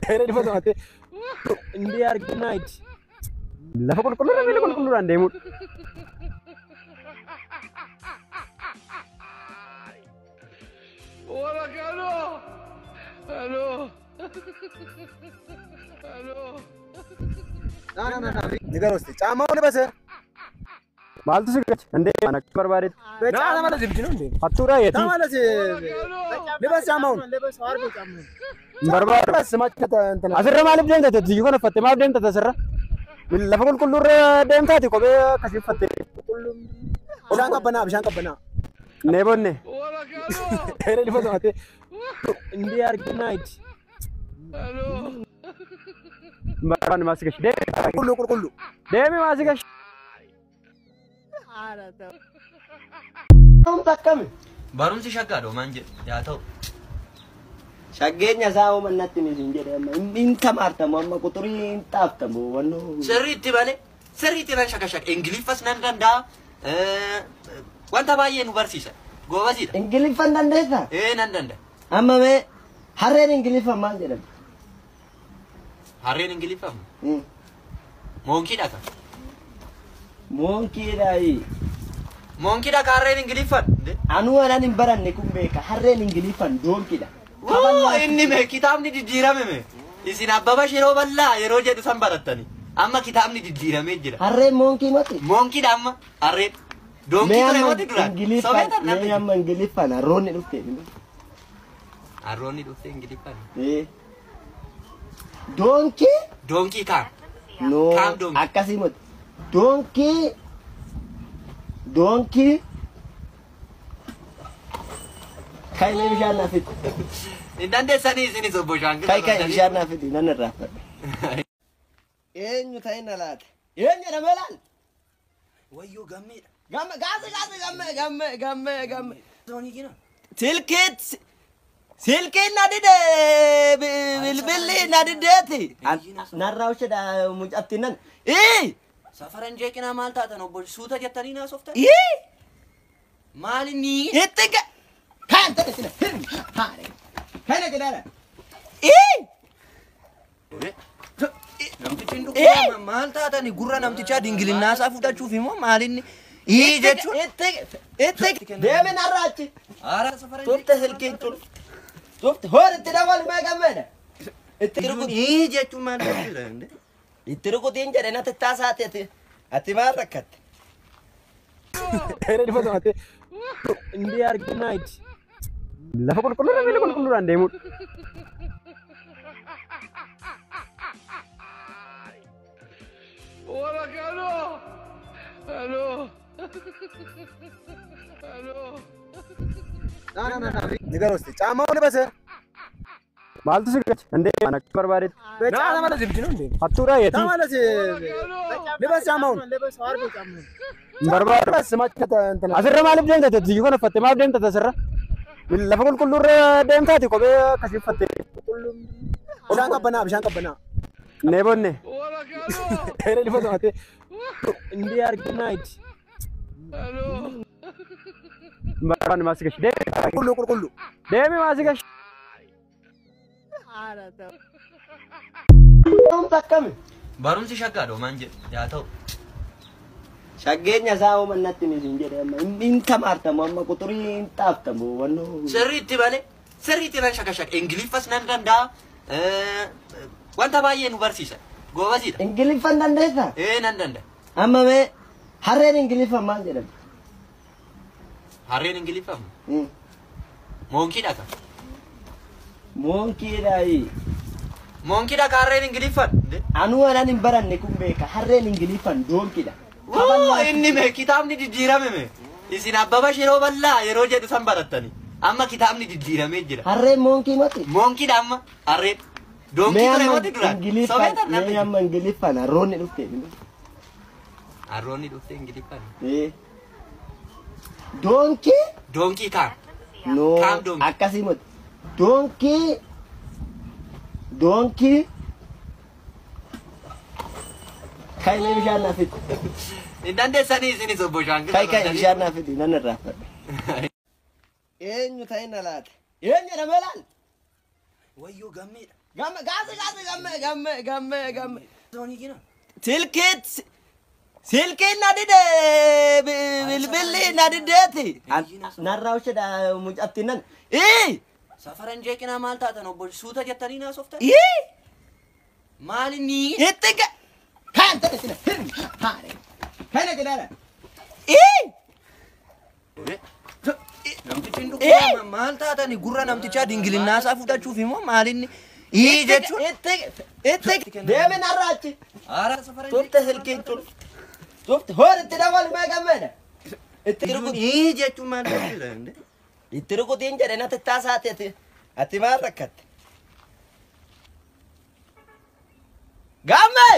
Kayra di foto ate. Indi arginait. Lafa kulkulur ande mud. Hola, Cano. Aló. Aló. Na. Nigar hosti. Chama one bas. Mal to sigach. Ande anak barbarit. Na mala zibjino ande. Hatura yati. Na mala se. Lebas chama un. Lebas और भी chama. Barbar bas समझ के तो असर मालिक देंगे तो जीवन में फतेह मार देंगे तो असर lafa kulkulur deemtaati kophee akkasii uffattee. Bishaan qabbanaa. Neebonne. Kayra di foto ate. Indi arginait. Barbaanni maasii gashi. Qulqullu. Deemi maasii gashi. Takkami. Barumsi shaggaadho maan jedhu yaa ta'u. Shaggeenya isaa uumannatti ni siin jedhe amma hin tamaartamu amma quxurii hin xaaftamu wannoo. Sirriitti malee sirriitti nan shaka Ingiliffas nan danda'a. Wanta baay'ee nu barsiisa. Goobasiidha. Ingiliffan dandeessaa? Nan danda'a. Amma mee harreen Ingiliffan maal jedhama? Harreen Ingiliffan moonkiidha kan. Moonkiidhaayi. Moonkiidha kan harreen Ingiliffan. Anuu anan hin baranne kun beeka harreen Ingiliffan doonkiidha. Inni mee kitaabni diddiirame mee isin abbaba shiroo bal'aa yeroo jedhu san barattani amma kitaabni diddiiramee jira. Harreen moonkii mati? Moonkiidha amma harreen. Doonkii ture mati duraan. Mee amma Ingiliffan harroonni dhufte. Harroonni dhufte Ingiliffan. Doonkii? Doonkii kaan. No akkasii mati. Doonkii. Kai ne bishaan naaf fidi. Hin dandeessanii isinis obbo Shaangil. Kai bishaan naaf fidi nan irraafadha. Eenyu ta'in alaata? Eenyu dha laal? Wayyoo gammeedha. Gamme. Zoonii gina. Silkiin na dide bilbilli na dideeti. Narraa ushedha mucatti nan. Safaran jeeqinaa maal taatan obbo suuta jettanii naasoftan? Maal inni? Itti kan ta'e sila. Kana jedhara. Namtichi dhugaa maal taatani gurra namtichaa dingilinnaasaa fudhachuuf immoo maal inni? Jechuun. Itti deemin har'aachi. Haara safaran Tufte silkiin tufte hoor itti dabalu mee gammeedha. Itti jechuun maal jedhudha? Itti rukutiin jedhe natti taasaati ati maal rakkatte? Kayra di foto ate. Indi arginait. Lafa kulkulur ande mud. Hola, Cano. Aló. Na. Nigar hosti. Chama one bas. Mal to sigach. Ande anak barbarit. Na mala zibjino ande. Hatura yati. Na mala se. Lebas chama un. Lebas और भी chama. Barbar bas समझ के तो असर मालिक देंगे तो जीवन में फतेह मार देंगे तो असर lafa kulkulur deemtaati kophee akkasii uffattee. Bishaan qabbanaa. Neebonne. Kayra di foto ate. Indi arginait. Barbaanni maasii gashi. Qulqullu. Deemi maasii gashi. Takkami. Barumsi shaggaadho maan jedhu yaa ta'u. Shaggeenya isaa uumannatti ni siin jedhe amma hin tamaartamu amma quxurii hin xaaftamu wannoo. Sirriitti malee sirriitti nan shaka Ingiliffas nan danda'a. Wanta baay'ee nu barsiisa. Goobasiidha. Ingiliffan dandeessaa? Nan danda'a. Amma mee harreen Ingiliffan maal jedhama? Harreen Ingiliffan moonkiidha kan. Moonkiidhaayi. Moonkiidha kan harreen Ingiliffan. Anuu anan hin baranne kun beeka harreen Ingiliffan doonkiidha. Inni mee kitaabni diddiirame mee isin abbaba shiroo bal'aa yeroo jedhu san barattani amma kitaabni diddiiramee jira. Harreen moonkii mati? Moonkiidha amma harreen. Doonkii ture mati duraan. Mee amma Ingiliffan harroonni dhufte. Harroonni dhufte Ingiliffan. Doonkii? Doonkii kaan. No akkasii mati. Doonkii. Kai ne bishaan naaf fidi. Hin dandeessanii isinis obbo Shaangil. Kai bishaan naaf fidi nan irraafadha. Eenyu ta'in alaata? Eenyu dha laal? Wayyoo gammeedha. gamme. Silkiin na dide bilbilli na dideeti. Narraa ushedha mucatti nan. Safaran jeeqinaa maal taatan obbo suuta jettanii naasoftan? Maali ni? Itti kan ta'e sina. Kana jedhara. Namtichi dhukkuma maal taatani gurra namtichaa dingilinaasaa fudhachuuf immoo maalinni jechuun itti deeme narraachi. Aara safaran Tufte silkiin tun. Tufte hooritti dabalu mee gammada. Itti jechuun maal jechuudha? itti rukutiin jedhe natti taasaati ati maal rakkatte? Gamme!